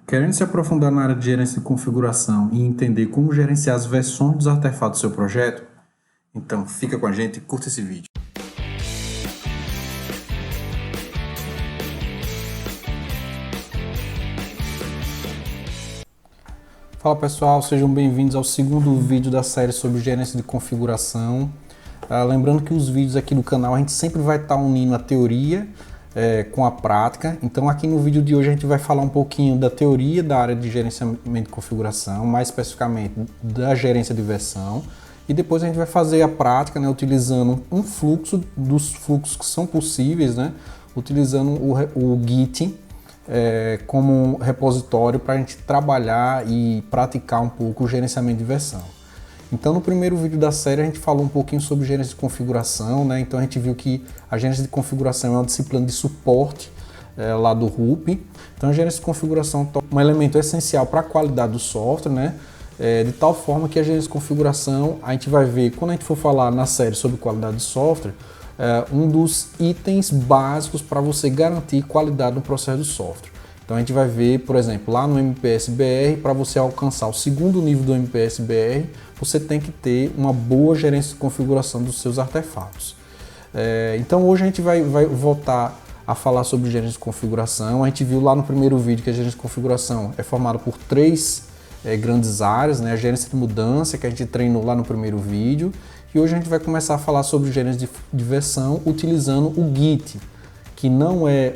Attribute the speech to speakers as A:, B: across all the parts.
A: Querendo se aprofundar na área de gerência de configuração e entender como gerenciar as versões dos artefatos do seu projeto? Então fica com a gente e curta esse vídeo. Fala pessoal, sejam bem-vindos ao segundo vídeo da série sobre gerência de configuração. Lembrando que os vídeos aqui do canal a gente sempre vai estar unindo a teoria com a prática. Então aqui no vídeo de hoje a gente vai falar um pouquinho da teoria da área de gerenciamento de configuração, mais especificamente da gerência de versão, e depois a gente vai fazer a prática, né, utilizando um fluxo dos fluxos que são possíveis, né, utilizando o Git como repositório para a gente trabalhar e praticar um pouco o gerenciamento de versão. Então, no primeiro vídeo da série, a gente falou um pouquinho sobre gerência de configuração, né? Então, a gente viu que a gerência de configuração é uma disciplina de suporte lá do RUP. Então, a gerência de configuração é um elemento essencial para a qualidade do software, né? De tal forma que a gerência de configuração, a gente vai ver, quando a gente for falar na série sobre qualidade de software, um dos itens básicos para você garantir qualidade no processo do software. Então a gente vai ver, por exemplo, lá no MPS-BR, para você alcançar o segundo nível do MPS-BR, você tem que ter uma boa gerência de configuração dos seus artefatos. Então hoje a gente vai voltar a falar sobre gerência de configuração. A gente viu lá no primeiro vídeo que a gerência de configuração é formada por três grandes áreas, né? A gerência de mudança, que a gente treinou lá no primeiro vídeo, e hoje a gente vai começar a falar sobre gerência de versão utilizando o Git, que não é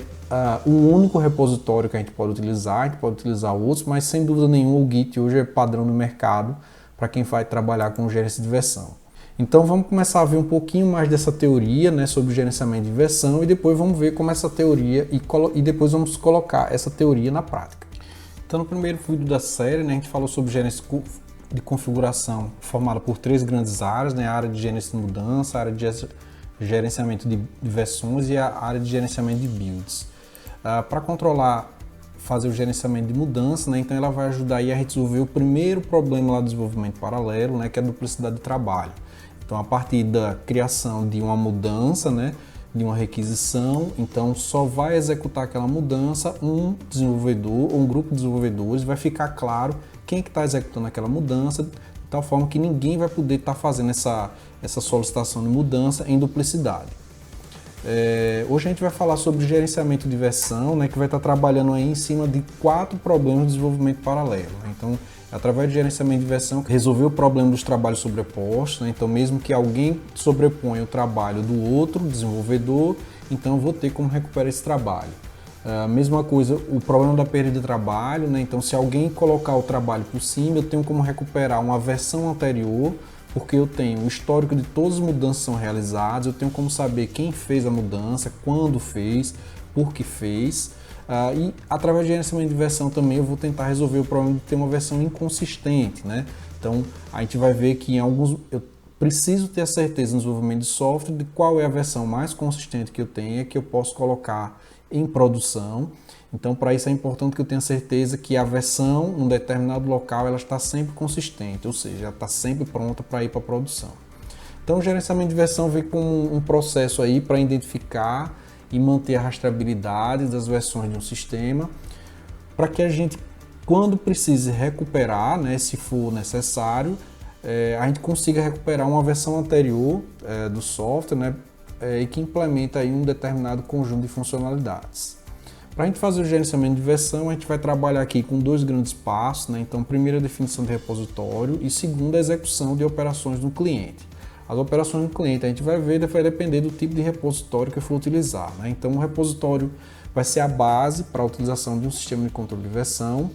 A: o único repositório que a gente pode utilizar, a gente pode utilizar outros, mas sem dúvida nenhuma o Git hoje é padrão no mercado para quem vai trabalhar com gerência de versão. Então vamos começar a ver um pouquinho mais dessa teoria, né, sobre gerenciamento de versão, e depois vamos ver como essa teoria e depois vamos colocar essa teoria na prática. Então no primeiro vídeo da série, né, a gente falou sobre gerência de configuração formada por três grandes áreas, né, a área de gerência de mudança, a área de gerenciamento de versões e a área de gerenciamento de builds. Para controlar, fazer o gerenciamento de mudança, né, então ela vai ajudar aí a resolver o primeiro problema lá do desenvolvimento paralelo, né, que é a duplicidade de trabalho. Então a partir da criação de uma mudança, né, de uma requisição, então só vai executar aquela mudança um desenvolvedor ou um grupo de desenvolvedores, vai ficar claro quem é que está executando aquela mudança, de tal forma que ninguém vai poder estar fazendo essa solicitação de mudança em duplicidade. Hoje a gente vai falar sobre gerenciamento de versão, né, que vai estar trabalhando aí em cima de 4 problemas de desenvolvimento paralelo. Então, através de gerenciamento de versão, resolver o problema dos trabalhos sobrepostos, né? Então, mesmo que alguém sobreponha o trabalho do outro desenvolvedor, então eu vou ter como recuperar esse trabalho. Mesma coisa, o problema da perda de trabalho, né? Então, se alguém colocar o trabalho por cima, eu tenho como recuperar uma versão anterior, porque eu tenho o histórico de todas as mudanças que são realizadas, eu tenho como saber quem fez a mudança, quando fez, por que fez. E através de gerenciamento de versão também eu vou tentar resolver o problema de ter uma versão inconsistente, né? Então a gente vai ver que em alguns eu preciso ter a certeza no desenvolvimento de software de qual é a versão mais consistente que eu tenho, que eu posso colocar em produção. Então para isso é importante que eu tenha certeza que a versão em um determinado local ela está sempre consistente, ou seja, ela está sempre pronta para ir para a produção. Então o gerenciamento de versão vem com um processo aí para identificar e manter a rastreabilidade das versões de um sistema, para que a gente, quando precise recuperar, né, se for necessário, a gente consiga recuperar uma versão anterior do software, né, e que implementa aí um determinado conjunto de funcionalidades. Para a gente fazer o gerenciamento de versão, a gente vai trabalhar aqui com 2 grandes passos, né? Então, primeiro a definição de repositório e segundo a execução de operações no cliente. As operações no cliente a gente vai ver, vai depender do tipo de repositório que eu for utilizar, né? Então o repositório vai ser a base para a utilização de um sistema de controle de versão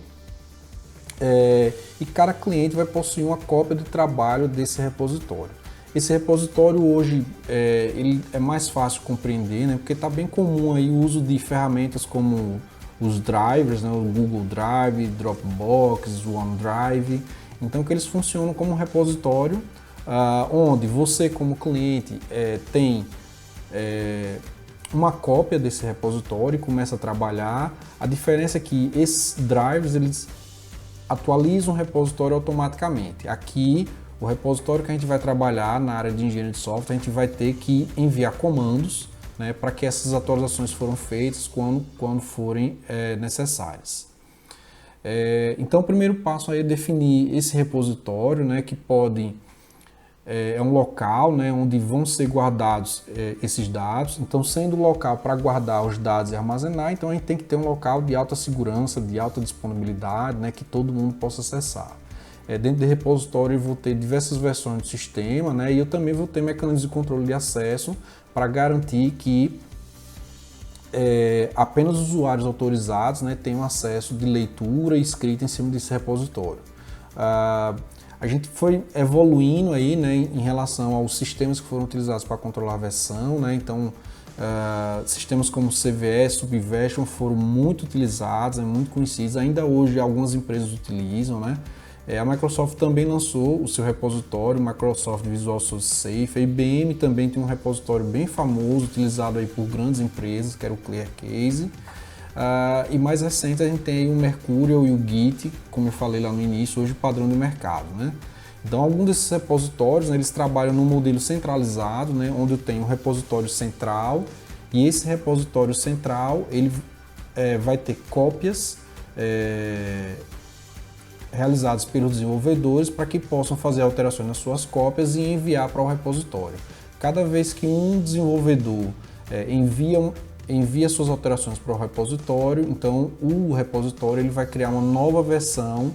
A: e cada cliente vai possuir uma cópia de trabalho desse repositório. Esse repositório hoje ele é mais fácil de compreender, né? Porque está bem comum aí o uso de ferramentas como os drivers, né? O Google Drive, Dropbox, OneDrive, então que eles funcionam como um repositório onde você como cliente tem uma cópia desse repositório e começa a trabalhar. A diferença é que esses drivers eles atualizam o repositório automaticamente. Aqui o repositório que a gente vai trabalhar na área de engenharia de software, a gente vai ter que enviar comandos, né, para que essas atualizações foram feitas quando forem necessárias. Então o primeiro passo aí é definir esse repositório, né, que pode é um local, né, onde vão ser guardados esses dados. Então, sendo o local para guardar os dados e armazenar, então a gente tem que ter um local de alta segurança, de alta disponibilidade, né, que todo mundo possa acessar. Dentro do repositório eu vou ter diversas versões do sistema, né, e eu também vou ter mecanismos de controle de acesso para garantir que apenas usuários autorizados, né, tenham acesso de leitura e escrita em cima desse repositório. A gente foi evoluindo aí, né, em relação aos sistemas que foram utilizados para controlar a versão, né, então sistemas como CVS, Subversion foram muito utilizados, muito conhecidos, ainda hoje algumas empresas utilizam, né. A Microsoft também lançou o seu repositório, Microsoft Visual Source Safe. A IBM também tem um repositório bem famoso, utilizado aí por grandes empresas, que era o ClearCase. E mais recente a gente tem aí o Mercurial e o Git, como eu falei lá no início, hoje padrão de mercado, né? Então, alguns desses repositórios, né, eles trabalham num modelo centralizado, né, onde eu tenho um repositório central, e esse repositório central ele vai ter cópias realizadas pelos desenvolvedores para que possam fazer alterações nas suas cópias e enviar para o repositório. Cada vez que um desenvolvedor envia suas alterações para o repositório, então o repositório ele vai criar uma nova versão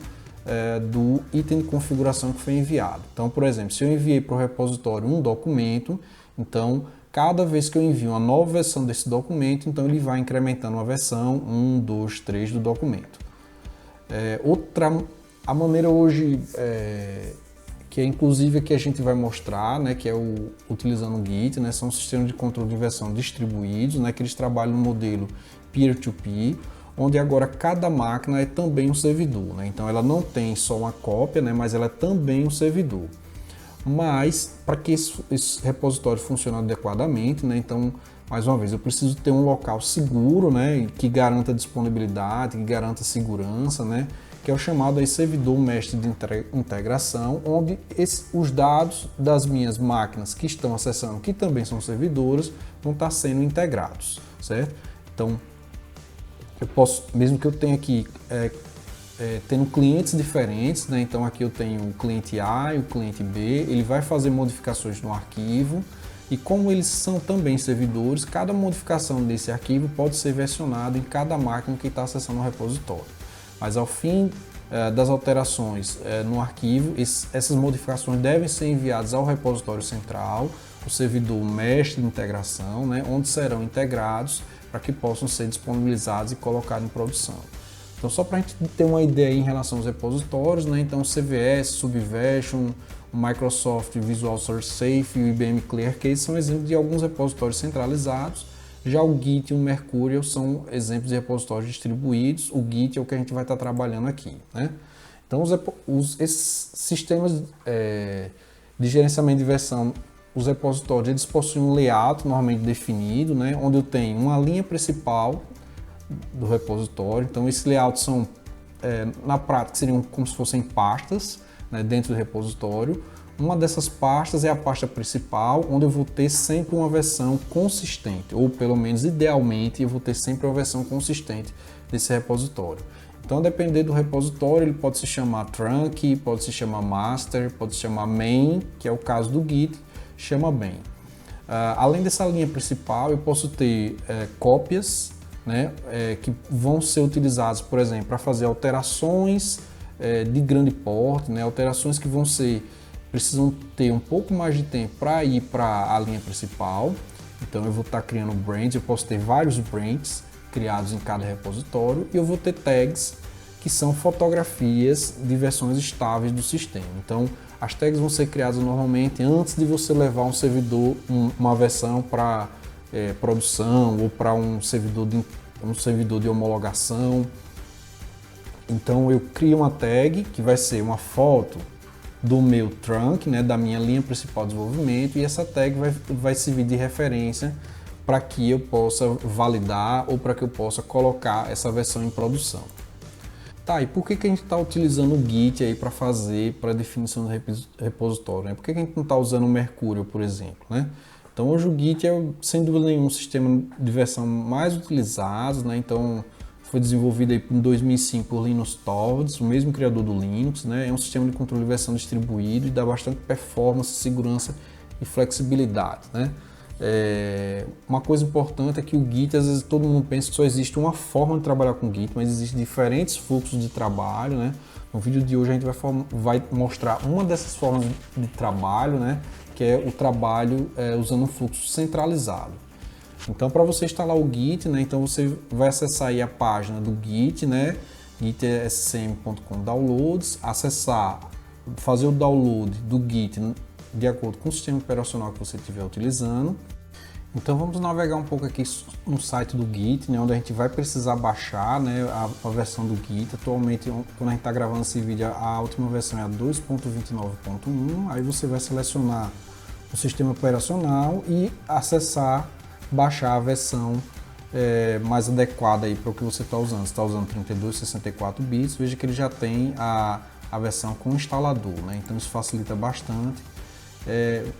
A: do item de configuração que foi enviado. Então, por exemplo, se eu enviei para o repositório um documento, então cada vez que eu envio uma nova versão desse documento, então ele vai incrementando uma versão 1, 2, 3 do documento. A maneira hoje, que é inclusive que a gente vai mostrar, né, que é utilizando o Git, né, são sistemas de controle de versão distribuídos, né, que eles trabalham no modelo peer-to-peer, onde agora cada máquina é também um servidor, né, então ela não tem só uma cópia, né, mas ela é também um servidor. Mas, para que esse repositório funcione adequadamente, né, então, mais uma vez, eu preciso ter um local seguro, né, que garanta disponibilidade, que garanta segurança, né, que é o chamado aí servidor mestre de integração, onde os dados das minhas máquinas que estão acessando, que também são servidores, vão estar sendo integrados, certo? Então, eu posso, mesmo que eu tenha aqui tendo clientes diferentes, né? Então aqui eu tenho o cliente A e o cliente B, ele vai fazer modificações no arquivo, e como eles são também servidores, cada modificação desse arquivo pode ser versionada em cada máquina que está acessando o repositório. Mas ao fim das alterações no arquivo, essas modificações devem ser enviadas ao repositório central, o servidor mestre de integração, né, onde serão integrados para que possam ser disponibilizados e colocados em produção. Então, só para a gente ter uma ideia em relação aos repositórios, né, então CVS, Subversion, o Microsoft Visual Source Safe e o IBM ClearCase são exemplos de alguns repositórios centralizados. Já o Git e o Mercurial são exemplos de repositórios distribuídos. O Git é o que a gente vai estar trabalhando aqui, né? Então, esses sistemas de gerenciamento de versão, os repositórios, eles possuem um layout normalmente definido, né? Onde eu tenho uma linha principal do repositório. Então, esses layouts são, na prática, seriam como se fossem pastas, né, dentro do repositório. Uma dessas pastas é a pasta principal, onde eu vou ter sempre uma versão consistente, ou pelo menos idealmente eu vou ter sempre uma versão consistente desse repositório. Então, depender do repositório, ele pode se chamar trunk, pode se chamar master, pode se chamar main, que é o caso do Git, chama bem. Além dessa linha principal, eu posso ter cópias, né, que vão ser utilizadas, por exemplo, para fazer alterações de grande porte, né, alterações que precisam ter um pouco mais de tempo para ir para a linha principal. Então eu vou estar criando brands, eu posso ter vários brands criados em cada repositório, e eu vou ter tags, que são fotografias de versões estáveis do sistema. Então as tags vão ser criadas normalmente antes de você levar um servidor, uma versão para produção, ou para um servidor de homologação. Então eu crio uma tag que vai ser uma foto do meu trunk, né, da minha linha principal de desenvolvimento, e essa tag vai servir de referência para que eu possa validar ou para que eu possa colocar essa versão em produção. Tá, e por que a gente está utilizando o Git aí para a definição do repositório, né? Por que a gente não está usando o Mercurial, por exemplo, né? Então hoje o Git é, sem dúvida nenhuma, o sistema de versão mais utilizado, né? Então foi desenvolvido aí em 2005 por Linus Torvalds, o mesmo criador do Linux, né? É um sistema de controle de versão distribuído e dá bastante performance, segurança e flexibilidade, né? Uma coisa importante é que o Git, às vezes todo mundo pensa que só existe uma forma de trabalhar com Git, mas existem diferentes fluxos de trabalho, né? No vídeo de hoje a gente vai mostrar uma dessas formas de trabalho, né? Que é o trabalho usando um fluxo centralizado. Então, para você instalar o Git, né? Então você vai acessar aí a página do Git, né? gitscm.com downloads, acessar, fazer o download do Git de acordo com o sistema operacional que você estiver utilizando. Então vamos navegar um pouco aqui no site do Git, né, onde a gente vai precisar baixar, né, a versão do Git. Atualmente, quando a gente está gravando esse vídeo, a última versão é a 2.29.1. Aí você vai selecionar o sistema operacional e acessar, baixar a versão mais adequada para o que você está usando. Você está usando 32, 64 bits, veja que ele já tem a versão com instalador, né, então isso facilita bastante.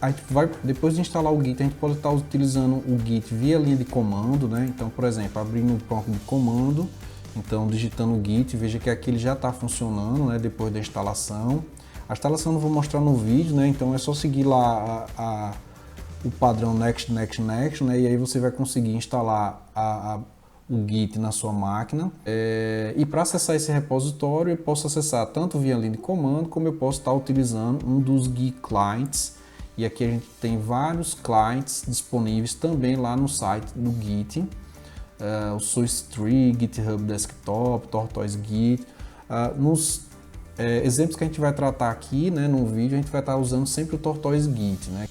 A: A gente vai, depois de instalar o Git, a gente pode estar utilizando o Git via linha de comando, né? Então, por exemplo, abrindo o prompt de comando, então digitando o Git, veja que aqui ele já está funcionando, né? Depois da instalação. A instalação eu não vou mostrar no vídeo, né? Então é só seguir lá o padrão Next, Next, Next, né? E aí você vai conseguir instalar o Git na sua máquina. E para acessar esse repositório, eu posso acessar tanto via linha de comando, como eu posso estar utilizando um dos Git clients. E aqui a gente tem vários clients disponíveis também lá no site do Git. O SourceTree, GitHub Desktop, Tortoise Git. Nos exemplos que a gente vai tratar aqui, né, no vídeo, a gente vai estar usando sempre o Tortoise Git, né?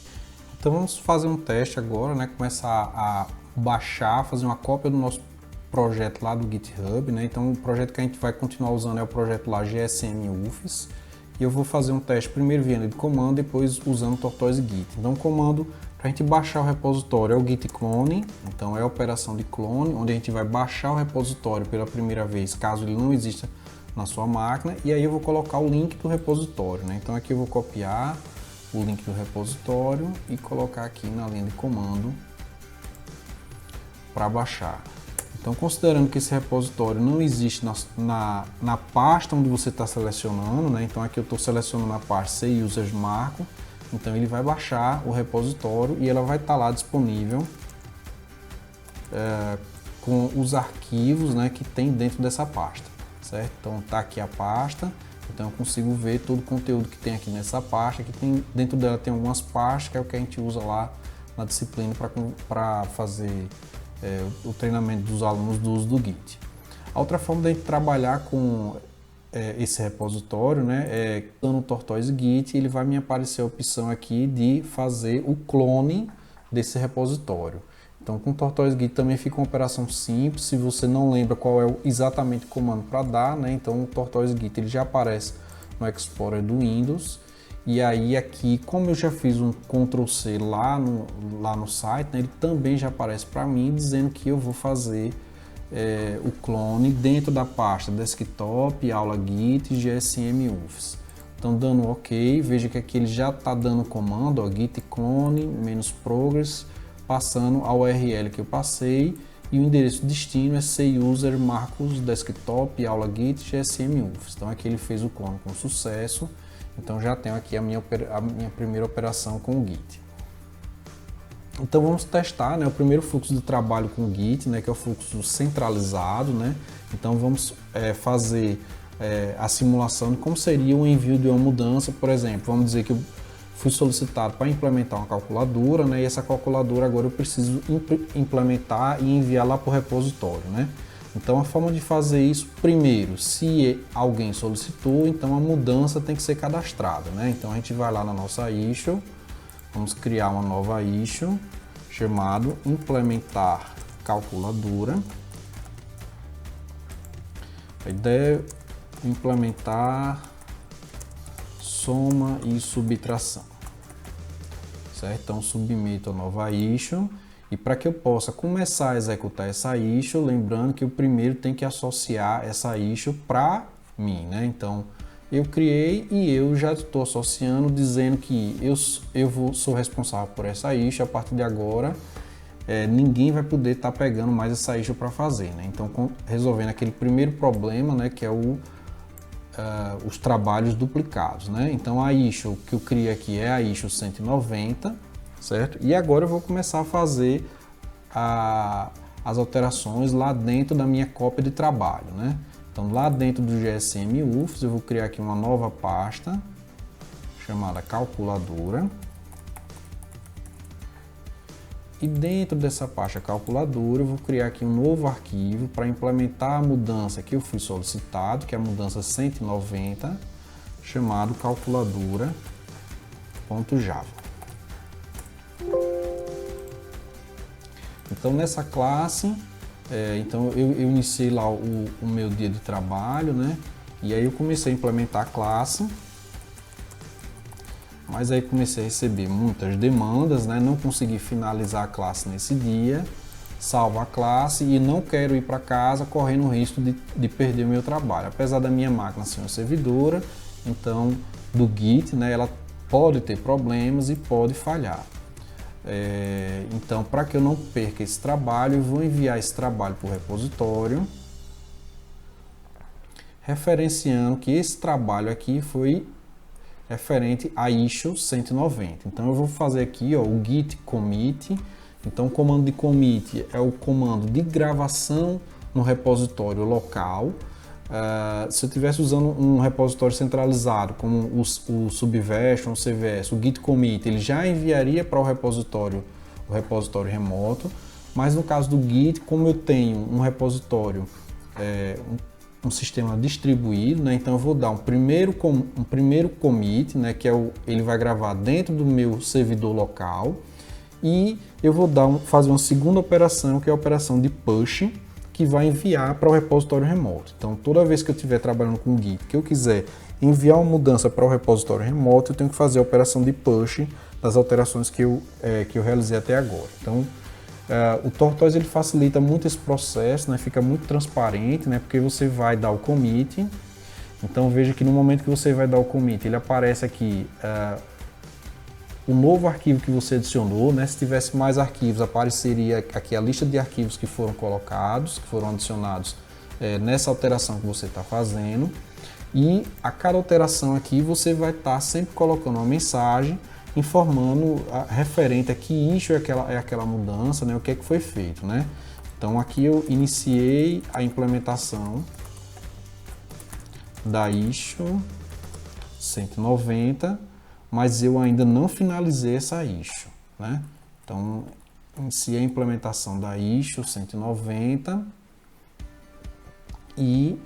A: Então vamos fazer um teste agora, né? Começar a baixar, fazer uma cópia do nosso projeto lá do GitHub, né? Então o projeto que a gente vai continuar usando é o projeto lá GSM UFS. E eu vou fazer um teste primeiro via linha de comando, depois usando o Tortoise Git. Então o comando para a gente baixar o repositório é o git clone, então é a operação de clone, onde a gente vai baixar o repositório pela primeira vez, caso ele não exista na sua máquina, e aí eu vou colocar o link do repositório, né? Então aqui eu vou copiar o link do repositório e colocar aqui na linha de comando para baixar. Então, considerando que esse repositório não existe na pasta onde você está selecionando, né? Então aqui eu estou selecionando a pasta Users Marco, então ele vai baixar o repositório e ela vai estar lá disponível com os arquivos, né, que tem dentro dessa pasta, certo? Então está aqui a pasta, então eu consigo ver todo o conteúdo que tem aqui nessa pasta, que tem, dentro dela tem algumas pastas, que é o que a gente usa lá na disciplina para fazer o treinamento dos alunos do uso do Git. A outra forma de a gente trabalhar com esse repositório, né, é usando o Tortoise Git, ele vai me aparecer a opção aqui de fazer o clone desse repositório. Então com o Tortoise Git também fica uma operação simples, se você não lembra qual é exatamente o comando para dar, né, então o Tortoise Git ele já aparece no Explorer do Windows. E aí aqui, como eu já fiz um Ctrl+C lá no site, né, ele também já aparece para mim dizendo que eu vou fazer o clone dentro da pasta desktop, aula Git e GSM UFS. Então dando OK, veja que aqui ele já está dando o comando, ó, git clone -progress, passando a URL que eu passei, e o endereço destino é cuser marcos desktop, aula Git, GSM UFS. Então aqui ele fez o clone com sucesso. Então já tenho aqui a minha primeira operação com o Git. Então vamos testar, né, o primeiro fluxo de trabalho com o Git, né, que é o fluxo centralizado, né? Então vamos fazer a simulação de como seria o envio de uma mudança. Por exemplo, vamos dizer que eu fui solicitado para implementar uma calculadora, né, e essa calculadora agora eu preciso implementar e enviar lá para o repositório, né? Então a forma de fazer isso, primeiro, se alguém solicitou, então a mudança tem que ser cadastrada, né? Então a gente vai lá na nossa issue, vamos criar uma nova issue, chamado implementar calculadora. A ideia é implementar soma e subtração, certo? Então submeto a nova issue. E para que eu possa começar a executar essa issue, lembrando que eu primeiro tenho que associar essa issue para mim, né? Então eu criei e eu já estou associando, dizendo que eu sou responsável por essa issue. A partir de agora ninguém vai poder estar pegando mais essa issue para fazer, né? Então, resolvendo aquele primeiro problema, né, que é os trabalhos duplicados, né? Então, a issue que eu criei aqui é a issue 190, certo? E agora eu vou começar a fazer as alterações lá dentro da minha cópia de trabalho, né? Então, lá dentro do GSM UFS, eu vou criar aqui uma nova pasta chamada calculadora. E dentro dessa pasta calculadora, eu vou criar aqui um novo arquivo para implementar a mudança que eu fui solicitado, que é a mudança 190, chamado calculadora.java. Então, nessa classe, então eu iniciei lá o meu dia de trabalho, né? E aí eu comecei a implementar a classe. Mas aí comecei a receber muitas demandas, né? Não consegui finalizar a classe nesse dia, salvo a classe e não quero ir para casa correndo o risco de perder o meu trabalho. Apesar da minha máquina ser uma servidora, então do Git, né? Ela pode ter problemas e pode falhar. Então, para que eu não perca esse trabalho, eu vou enviar esse trabalho para o repositório, referenciando que esse trabalho aqui foi referente a issue 190. Então eu vou fazer aqui, ó, o git commit. Então o comando de commit é o comando de gravação no repositório local. Se eu estivesse usando um repositório centralizado, como o Subversion, o CVS, o git commit, ele já enviaria para o repositório remoto. Mas no caso do Git, como eu tenho um repositório, um sistema distribuído, né? Então eu vou dar um primeiro commit, né? Que ele vai gravar dentro do meu servidor local, e eu vou fazer uma segunda operação, que é a operação de push, que vai enviar para o repositório remoto. Então toda vez que eu estiver trabalhando com Git, que eu quiser enviar uma mudança para o repositório remoto, eu tenho que fazer a operação de push das alterações que eu realizei até agora. Então o Tortoise ele facilita muito esse processo, né? Fica muito transparente, né? Porque você vai dar o commit. Então veja que no momento que você vai dar o commit, ele aparece aqui o novo arquivo que você adicionou, né? Se tivesse mais arquivos, apareceria aqui a lista de arquivos que foram colocados, que foram adicionados nessa alteração que você está fazendo. E a cada alteração aqui você vai estar sempre colocando uma mensagem informando referente a que issue é aquela mudança, né? O que é que foi feito, né? Então aqui eu iniciei a implementação da issue 190, mas eu ainda não finalizei essa issue, né? Então iniciei a implementação da issue 190 e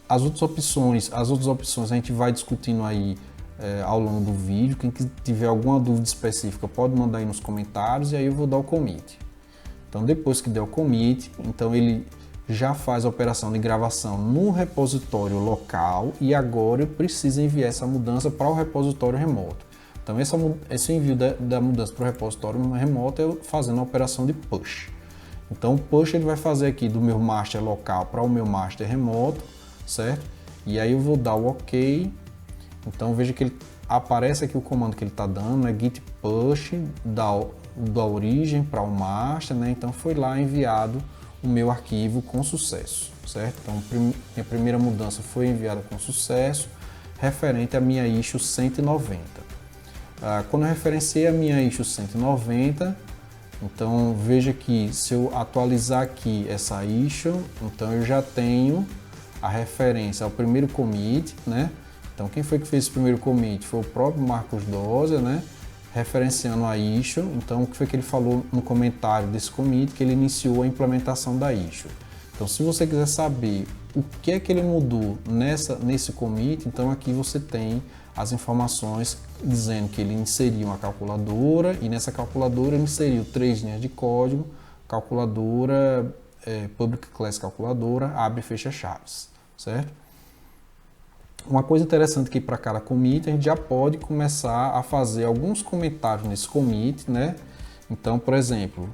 A: as outras opções a gente vai discutindo aí ao longo do vídeo. Quem tiver alguma dúvida específica pode mandar aí nos comentários e aí eu vou dar o commit. Então depois que der o commit, então ele já faz a operação de gravação no repositório local e agora eu preciso enviar essa mudança para o repositório remoto. Então esse envio da mudança para o repositório remoto é fazendo a operação de push. Então o push ele vai fazer aqui do meu master local para o meu master remoto, certo? E aí eu vou dar o OK. Então veja que aparece aqui o comando que ele está dando, né? Git push da origem para o master, né? Então foi lá enviado o meu arquivo com sucesso, certo? Então minha primeira mudança foi enviada com sucesso, referente à minha issue 190. Quando eu referenciei a minha issue 190, então veja que se eu atualizar aqui essa issue, então eu já tenho a referência ao primeiro commit, né? Então, quem foi que fez esse primeiro commit? Foi o próprio Marcos Dozer, né? Referenciando a issue. Então, o que foi que ele falou no comentário desse commit? Que ele iniciou a implementação da issue. Então, se você quiser saber o que é que ele mudou nesse commit, então aqui você tem as informações dizendo que ele inseriu uma calculadora e nessa calculadora ele inseriu 3 linhas de código, calculadora, public class calculadora, abre e fecha chaves, certo? Uma coisa interessante aqui para cada commit, a gente já pode começar a fazer alguns comentários nesse commit, né? Então, por exemplo,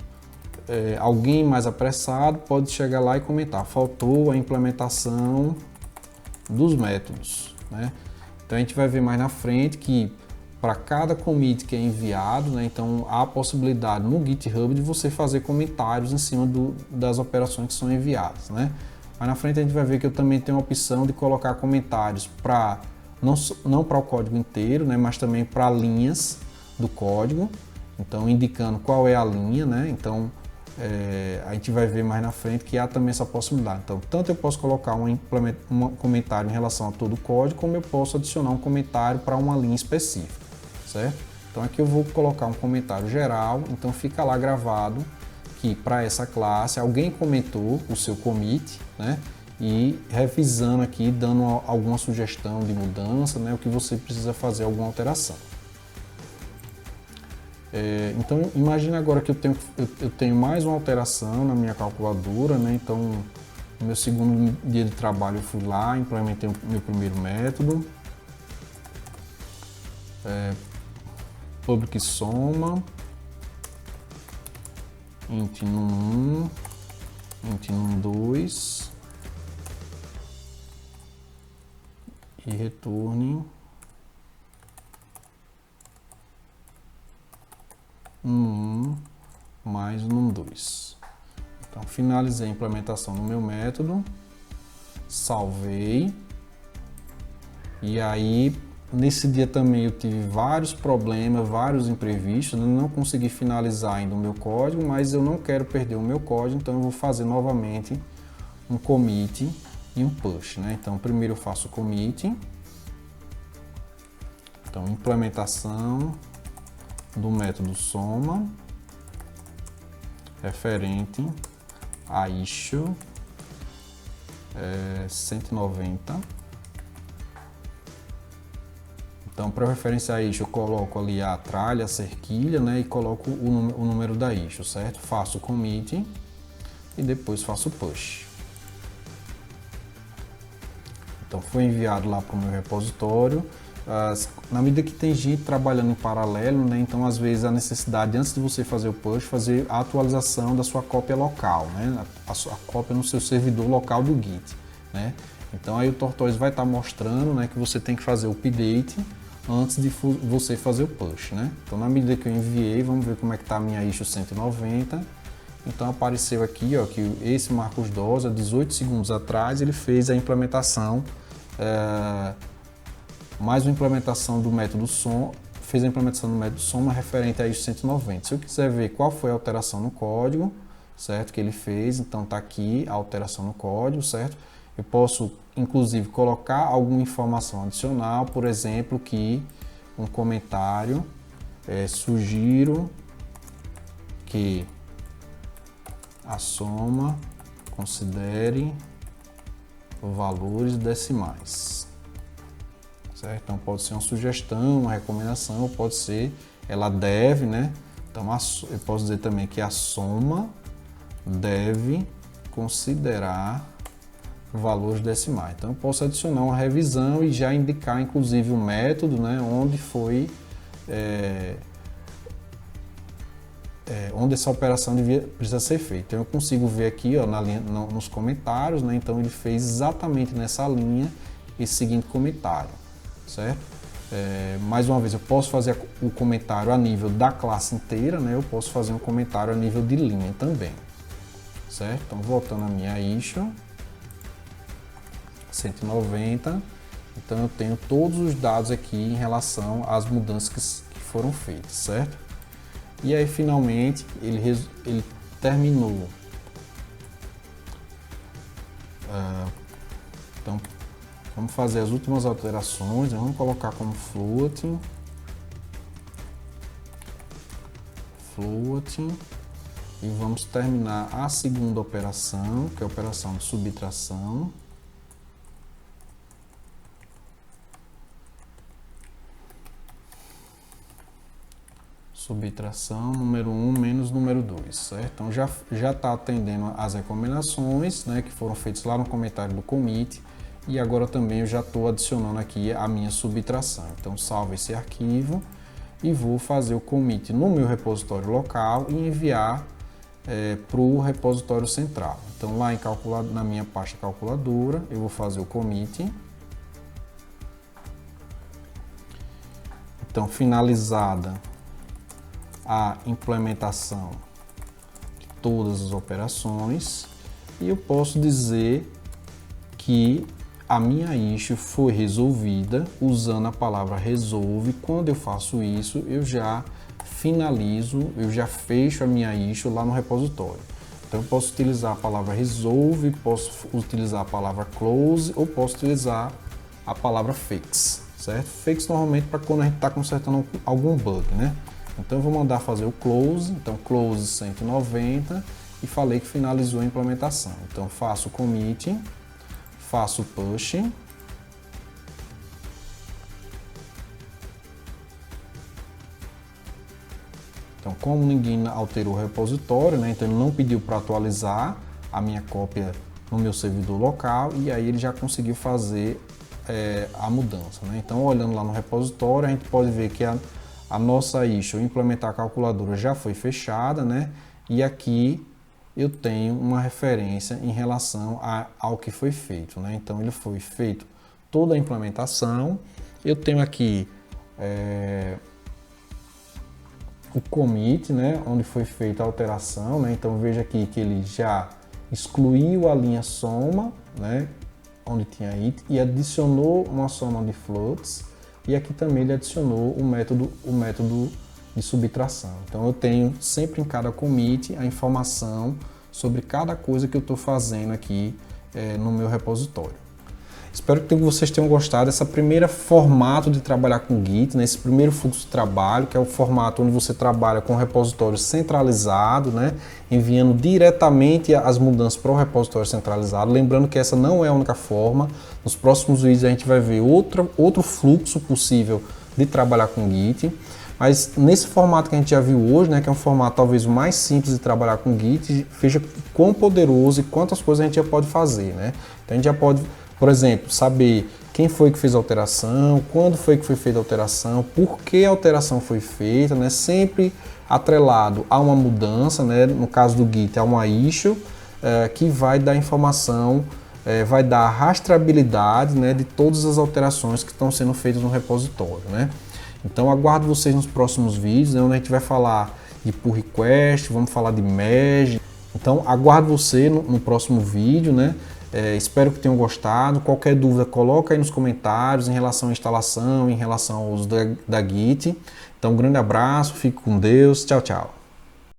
A: alguém mais apressado pode chegar lá e comentar: faltou a implementação dos métodos, né? Então a gente vai ver mais na frente que para cada commit que é enviado, né? Então há a possibilidade no GitHub de você fazer comentários em cima das operações que são enviadas, né? Mas na frente a gente vai ver que eu também tenho a opção de colocar comentários para não para o código inteiro, né? Mas também para linhas do código. Então indicando qual é a linha, né? Então a gente vai ver mais na frente que há também essa possibilidade. Então, tanto eu posso colocar um comentário em relação a todo o código, como eu posso adicionar um comentário para uma linha específica, certo? Então, aqui eu vou colocar um comentário geral, então fica lá gravado que para essa classe alguém comentou o seu commit, né? E revisando aqui, dando alguma sugestão de mudança, né? O que você precisa fazer, alguma alteração. Então imagine agora que eu tenho mais uma alteração na minha calculadora, né? Então no meu segundo dia de trabalho eu fui lá, implementei o meu primeiro método, public soma, int num1, int num2 e retorne num1 mais num2. Então finalizei a implementação do meu método, salvei, e aí nesse dia também eu tive vários problemas, vários imprevistos, não consegui finalizar ainda o meu código, mas eu não quero perder o meu código, então eu vou fazer novamente um commit e um push, né? Então primeiro eu faço o commit, então implementação do método soma referente a issue 190. Então, para referência a issue, eu coloco ali a tralha, a cerquilha, né, e coloco o número da issue, certo? Faço o commit e depois faço o push. Então, foi enviado lá para o meu repositório. Na medida que tem gente trabalhando em paralelo, né, então às vezes a necessidade, antes de você fazer o push, fazer a atualização da sua cópia local, né, a sua cópia no seu servidor local do Git, né. Então aí o Tortoise vai estar mostrando, né, que você tem que fazer o update antes de você fazer o push, né. Então na medida que eu enviei, vamos ver como é que está a minha issue 190. Então apareceu aqui, ó, que esse Marcos Dosa, 18 segundos atrás, ele fez a implementação mais uma implementação do método soma, fez a implementação do método soma referente a issue 190. Se eu quiser ver qual foi a alteração no código, certo, que ele fez, então está aqui a alteração no código, certo? Eu posso, inclusive, colocar alguma informação adicional, por exemplo, que um comentário, sugiro que a soma considere valores decimais. Certo? Então pode ser uma sugestão, uma recomendação, ou pode ser, ela deve, né? Então eu posso dizer também que a soma deve considerar valores decimais. Então eu posso adicionar uma revisão e já indicar inclusive o método, né? Onde foi, onde essa operação precisa ser feita. Então eu consigo ver aqui, ó, nos comentários, né? Então ele fez exatamente nessa linha esse seguinte comentário. Certo? Mais uma vez, eu posso fazer o comentário a nível da classe inteira, né? Eu posso fazer um comentário a nível de linha também, certo? Então, voltando à minha issue 190, então eu tenho todos os dados aqui em relação às mudanças que foram feitas, certo? E aí, finalmente, ele terminou. Então, vamos fazer as últimas alterações, né? Vamos colocar como floating, e vamos terminar a segunda operação, que é a operação de subtração. Subtração número 1 menos número 2, certo? Então já está atendendo às recomendações, né, que foram feitas lá no comentário do commit. E agora também eu já estou adicionando aqui a minha subtração. Então salvo esse arquivo e vou fazer o commit no meu repositório local e enviar para o repositório central. Então lá na minha pasta calculadora eu vou fazer o commit. Então, finalizada a implementação de todas as operações, e eu posso dizer que a minha issue foi resolvida usando a palavra resolve. Quando eu faço isso, eu já finalizo, eu já fecho a minha issue lá no repositório. Então eu posso utilizar a palavra resolve, posso utilizar a palavra close ou posso utilizar a palavra fix, certo? Fix normalmente para quando a gente está consertando algum bug, né? Então eu vou mandar fazer o close, então close 190 e falei que finalizou a implementação. Então faço commit, faço push, então como ninguém alterou o repositório, né, então ele não pediu para atualizar a minha cópia no meu servidor local e aí ele já conseguiu fazer a mudança, né? Então olhando lá no repositório a gente pode ver que a nossa issue implementar a calculadora já foi fechada, né? E aqui eu tenho uma referência em relação ao que foi feito, né? Então ele foi feito toda a implementação. Eu tenho aqui o commit, né? Onde foi feita a alteração, né? Então veja aqui que ele já excluiu a linha soma, né? Onde tinha it e adicionou uma soma de floats. E aqui também ele adicionou o método de subtração. Então eu tenho sempre em cada commit a informação sobre cada coisa que eu estou fazendo aqui no meu repositório. Espero que vocês tenham gostado dessa primeira formato de trabalhar com Git, né? Esse primeiro fluxo de trabalho, que é o formato onde você trabalha com o repositório centralizado, né? Enviando diretamente as mudanças para o repositório centralizado. Lembrando que essa não é a única forma. Nos próximos vídeos a gente vai ver outro fluxo possível de trabalhar com Git. Mas nesse formato que a gente já viu hoje, né, que é um formato talvez mais simples de trabalhar com Git, veja quão poderoso e quantas coisas a gente já pode fazer, né? Então a gente já pode, por exemplo, saber quem foi que fez a alteração, quando foi que foi feita a alteração, por que a alteração foi feita, né? Sempre atrelado a uma mudança, né? No caso do Git, a uma issue, que vai dar informação, vai dar rastreabilidade, né, de todas as alterações que estão sendo feitas no repositório, né? Então aguardo vocês nos próximos vídeos, né, onde a gente vai falar de pull request, vamos falar de merge. Então aguardo você no próximo vídeo, né? Espero que tenham gostado. Qualquer dúvida coloca aí nos comentários em relação à instalação, em relação ao uso da Git. Então um grande abraço, fique com Deus, tchau, tchau.